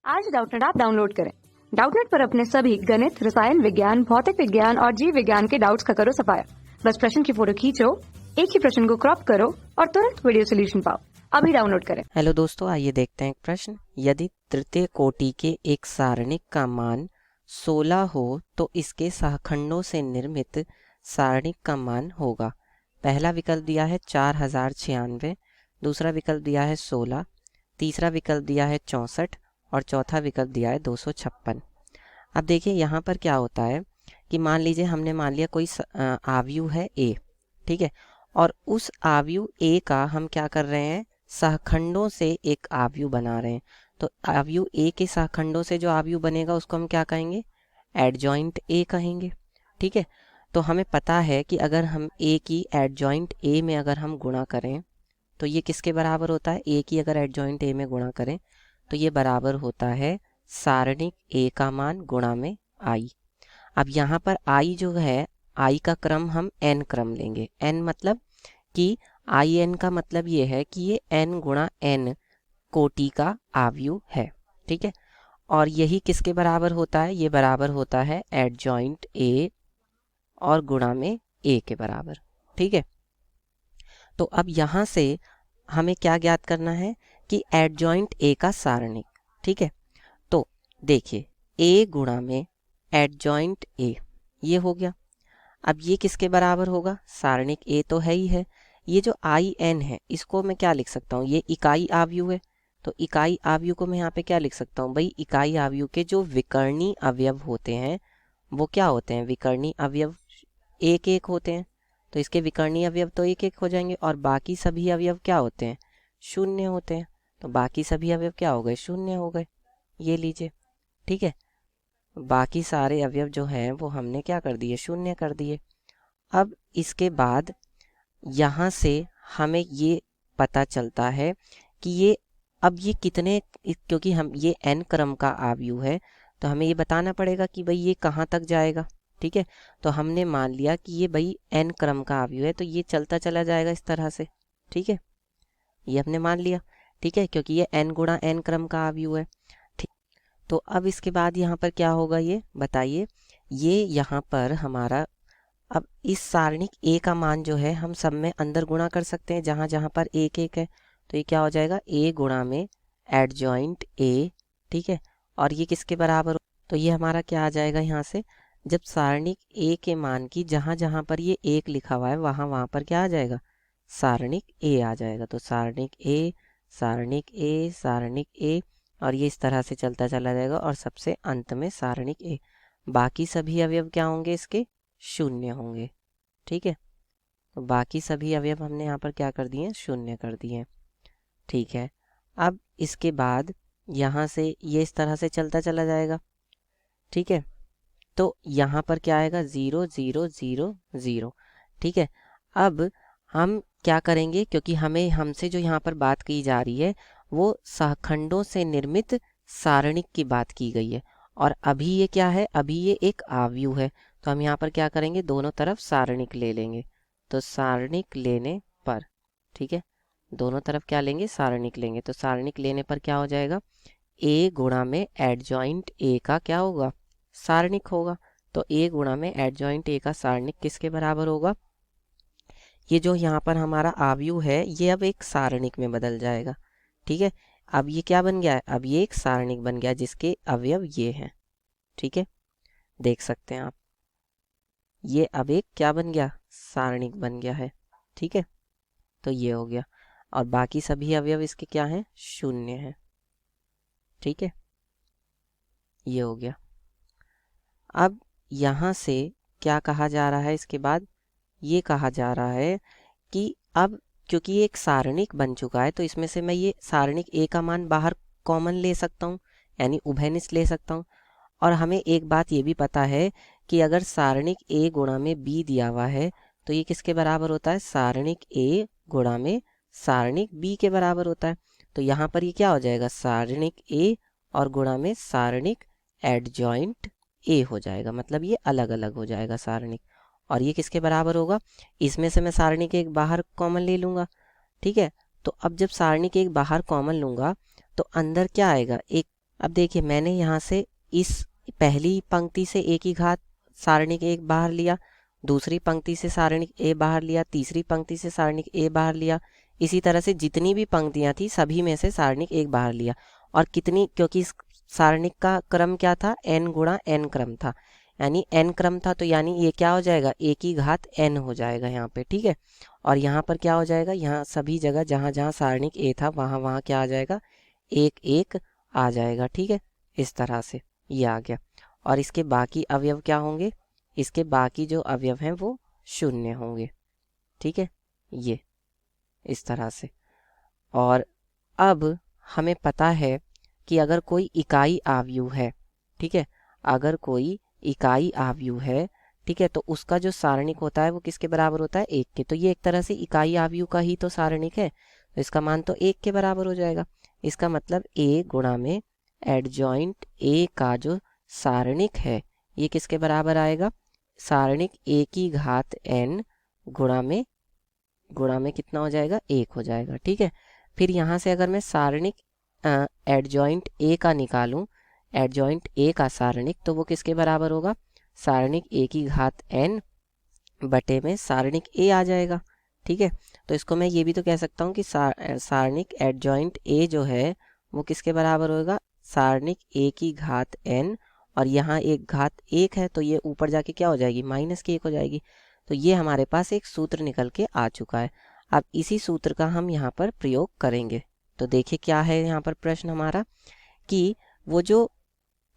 आज Doubtnut app download करें। Doubtnut पर अपने सभी गणित, रसायन विज्ञान, भौतिक विज्ञान और जीव विज्ञान के डाउट्स का करो सफाया। बस प्रश्न की फोटो खींचो, एक ही प्रश्न को क्रॉप करो और तुरंत वीडियो सोल्यूशन पाओ। अभी डाउनलोड करें। हेलो दोस्तों, आइए देखते हैं एक प्रश्न। यदि तृतीय कोटि के एक सारणिक का मान 16 हो तो इसके सहखंडों से निर्मित सारणिक का मान होगा। पहला विकल्प दिया है 4096, दूसरा विकल्प दिया है 16, तीसरा विकल्प दिया है 64 और चौथा विकल्प दिया है 256। अब देखिए यहाँ पर क्या होता है कि मान लीजिए हमने मान लिया कोई आव्यूह है ए, ठीक है, और उस आव्यूह ए का हम क्या कर रहे हैं, सहखंडों से एक आव्यूह बना रहे हैं। तो आव्यूह ए के सहखंडों से जो आव्यूह बनेगा उसको हम क्या कहेंगे, एडजॉइंट ए कहेंगे। ठीक है, तो हमें पता है कि अगर हम ए की एडजॉइंट ए में अगर हम गुणा करें तो ये किसके बराबर होता है, ए की अगर एडजॉइंट ए में गुणा करें तो ये बराबर होता है सारणिक ए का मान गुणा में आई। अब यहाँ पर आई जो है, आई का क्रम हम एन क्रम लेंगे। एन मतलब कि आई एन का मतलब ये है कि ये एन गुणा एन कोटि का आव्यूह है। ठीक है, और यही किसके बराबर होता है, ये बराबर होता है एडजॉइंट ए और गुणा में ए के बराबर। ठीक है, तो अब यहाँ से हमें क्या ज्ञात करना है कि एडजॉइंट ए का सारणिक। ठीक है, तो देखिए ए गुणा में एडजॉइंट ए, ये हो गया। अब ये किसके बराबर होगा, सारणिक ए तो है ही है। ये जो आई एन है इसको मैं क्या लिख सकता हूँ, ये इकाई आव्यूह है। तो इकाई आव्यूह को मैं यहाँ पे क्या लिख सकता हूँ भाई, इकाई आव्यूह के जो विकर्णी अवयव होते हैं वो क्या होते हैं, विकर्णी अवयव एक एक होते हैं। तो इसके विकर्णी अवयव तो एक एक हो जाएंगे और बाकी सभी अवयव क्या होते हैं, शून्य होते हैं। तो बाकी सभी अवयव क्या हो गए, शून्य हो गए। ये लीजिए, ठीक है, बाकी सारे अवयव जो हैं वो हमने क्या कर दिए, शून्य कर दिए। अब इसके बाद यहाँ से हमें ये पता चलता है कि ये अब ये कितने, क्योंकि हम ये n क्रम का आव्यूह है तो हमें ये बताना पड़ेगा कि भाई ये कहाँ तक जाएगा। ठीक है, तो हमने मान लिया कि ये भाई n क्रम का आव्यूह है तो ये चलता चला जाएगा इस तरह से। ठीक है, ये हमने मान लिया। ठीक है, क्योंकि ये n गुणा n क्रम का आव्यूह है। ठीक, तो अब इसके बाद यहाँ पर क्या होगा, ये बताइए। ये यहाँ पर हमारा, अब इस सारणिक ए का मान जो है हम सब में अंदर गुणा कर सकते हैं जहाँ जहाँ पर एक एक है। तो ये क्या हो जाएगा, ए गुणा में एडजॉइंट ए। ठीक है, और ये किसके बराबर, तो ये हमारा क्या आ जाएगा, यहाँ से जब सारणिक ए के मान की जहाँ जहाँ पर ये एक लिखा हुआ है वहाँ वहाँ पर क्या आ जाएगा, सारणिक ए आ जाएगा। तो सारणिक ए, सारणिक ए, सारणिक ए, और ये इस तरह से चलता चला जाएगा और सबसे अंत में सारणिक ए। बाकी सभी अवयव क्या होंगे, इसके शून्य होंगे। ठीक है, तो बाकी सभी अवयव हमने यहाँ पर क्या कर दिए, शून्य कर दिए। ठीक है, अब इसके बाद यहाँ से ये इस तरह से चलता चला जाएगा। ठीक है, तो यहाँ पर क्या आएगा, 0 0 0 0। ठीक है, अब हम क्या करेंगे, क्योंकि हमें हमसे जो यहाँ पर बात की जा रही है वो सहखंडों से निर्मित सारणिक की बात की गई है और अभी ये क्या है, अभी ये एक आव्यूह है। तो हम यहाँ पर क्या करेंगे, दोनों तरफ सारणिक ले लेंगे। तो सारणिक लेने पर, ठीक है, दोनों तरफ क्या लेंगे, सारणिक लेंगे। तो सारणिक लेने पर क्या हो जाएगा, ए गुणा में एडजॉइंट ए का क्या होगा, सारणिक होगा। तो ए गुणा में एडजॉइंट ए का सारणिक किसके बराबर होगा, ये जो यहाँ पर हमारा आव्यूह है ये अब एक सारणिक में बदल जाएगा। ठीक है, अब ये क्या बन गया है, अब ये एक सारणिक बन गया जिसके अवयव ये हैं। ठीक है, देख सकते हैं आप, ये अब एक क्या बन गया, सारणिक बन गया है। ठीक है, तो ये हो गया और बाकी सभी अवयव इसके क्या हैं, शून्य हैं। ठीक है, ये हो गया। अब यहाँ से क्या कहा जा रहा है, इसके बाद ये कहा जा रहा है कि अब क्योंकि ये एक सारणिक बन चुका है तो इसमें से मैं ये सारणिक ए का मान बाहर कॉमन ले सकता हूँ, यानी उभयनिष्ठ ले सकता हूँ। और हमें एक बात ये भी पता है कि अगर सारणिक ए गुणा में बी दिया हुआ है तो ये किसके बराबर होता है, सारणिक ए गुणा में सारणिक बी के बराबर होता है। तो यहाँ पर ये क्या हो जाएगा, सारणिक ए और गुणा में सारणिक एडजॉइंट ए हो जाएगा, मतलब ये अलग अलग हो जाएगा सारणिक। और ये किसके बराबर होगा, इसमें से मैं सारणिक एक बाहर कॉमन ले लूँगा। ठीक है, तो अब जब सारणिक एक बाहर कॉमन लूँगा तो अंदर क्या आएगा, एक अब देखिए मैंने यहाँ से इस पहली पंक्ति से ए की घात सारणिक 1 बाहर लिया, दूसरी पंक्ति से सारणिक ए बाहर लिया, तीसरी पंक्ति से सारणिक ए बाहर लिया, इसी तरह से जितनी भी पंक्तियां थी सभी में से सारणिक 1 बाहर लिया। और कितनी, क्योंकि इस सारणिक का क्रम क्या था, n गुणा n क्रम था, यानी n क्रम था, तो यानी ये क्या हो जाएगा, a की घात n हो जाएगा यहाँ पे, ठीक है। और यहाँ पर क्या हो जाएगा, यहाँ सभी जगह जहाँ जहाँ सारणिक a था वहाँ वहाँ क्या आ जाएगा, 1 1 आ जाएगा, ठीक है। इस तरह से ये आ गया। और इसके बाकी अवयव क्या होंगे, इसके बाकी जो अवयव हैं वो 0 होंगे, ठीक है, ये इस तरह से। और अब हमें पता है कि अगर कोई इकाई आव्यूह है, ठीक है, अगर कोई इकाई आव्यूह है, ठीक है, तो उसका जो सारणिक होता है वो किसके बराबर होता है, 1 के। तो ये एक तरह से इकाई आव्यूह का ही तो सारणिक है, तो इसका मान तो 1 के बराबर हो जाएगा। इसका मतलब a गुणा में एडजॉइंट a का जो सारणिक है ये किसके बराबर आएगा, सारणिक a की घात n गुणा में कितना हो जाएगा, 1 हो जाएगा, ठीक है। फिर यहाँ से अगर मैं सारणिक एडजॉइंट a का निकालूं, एडजॉइंट a का सारणिक, तो वो किसके बराबर होगा, सारणिक a की घात n बटे में सारणिक a आ जाएगा, ठीक है। तो इसको मैं ये भी तो कह सकता हूँ कि सारणिक एडजॉइंट a जो है वो किसके बराबर होगा, सारणिक a की घात n, और यहाँ एक घात 1 है तो ये ऊपर जाके क्या हो जाएगी, -1 हो जाएगी। तो ये हमारे पास एक सूत्र निकल के आ चुका है। अब इसी सूत्र का हम यहाँ पर प्रयोग करेंगे। तो देखिए क्या है यहाँ पर प्रश्न हमारा, कि वो जो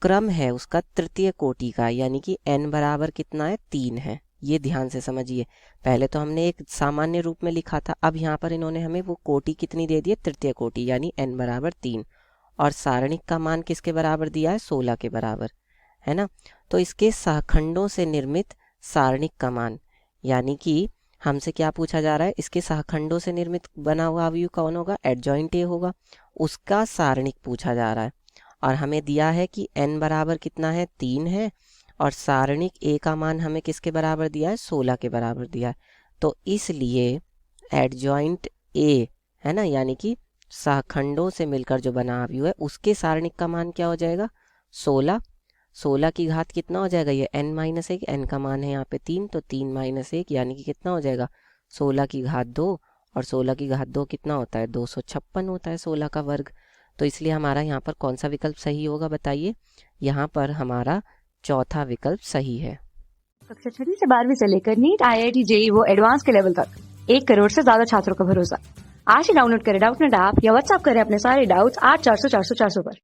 क्रम है उसका तृतीय कोटि का, यानी कि n बराबर कितना है, 3 है। ये ध्यान से समझिए, पहले तो हमने एक सामान्य रूप में लिखा था, अब यहाँ पर इन्होंने हमें वो कोटि कितनी दे दी है, तृतीय कोटि, यानी n बराबर 3, और सारणिक का मान किसके बराबर दिया है, 16 के बराबर, है ना। तो इसके सहखंडों से निर्मित सारणिक का मान, यानी कि हमसे क्या पूछा जा रहा है, इसके सहखंडों से निर्मित बना हुआ अवयव कौन होगा, एडजॉइंट a होगा, उसका सारणिक पूछा जा रहा है। और हमें दिया है कि n बराबर कितना है, 3 है, और सारणिक a का मान हमें किसके बराबर दिया है, 16 के बराबर दिया है। तो इसलिए एडजॉइंट a है ना, यानी कि सहखंडों से मिलकर जो बना अवयव है उसके सारणिक का मान क्या हो जाएगा, 16। 16 की घात कितना हो जाएगा, ये n-1, n का मान है यहाँ पे 3, तो 3 - 1 यानी कि कितना हो जाएगा, 16 की घात 2, और 16 की घात 2 कितना होता है, 256 होता है 16 का वर्ग। तो इसलिए हमारा यहाँ पर कौन सा विकल्प सही होगा, बताइए। यहाँ पर हमारा चौथा विकल्प सही है। कक्षा 6वीं से 12वीं से लेकर नीट, IIT, JEE वो एडवांस के लेवल तक 1 करोड़ से ज्यादा छात्रों का भरोसा। आज ही डाउनलोड करें डाउटनेट ऐप या व्हाट्सएप करें अपने सारे डाउट्स 8400 400 400 पर।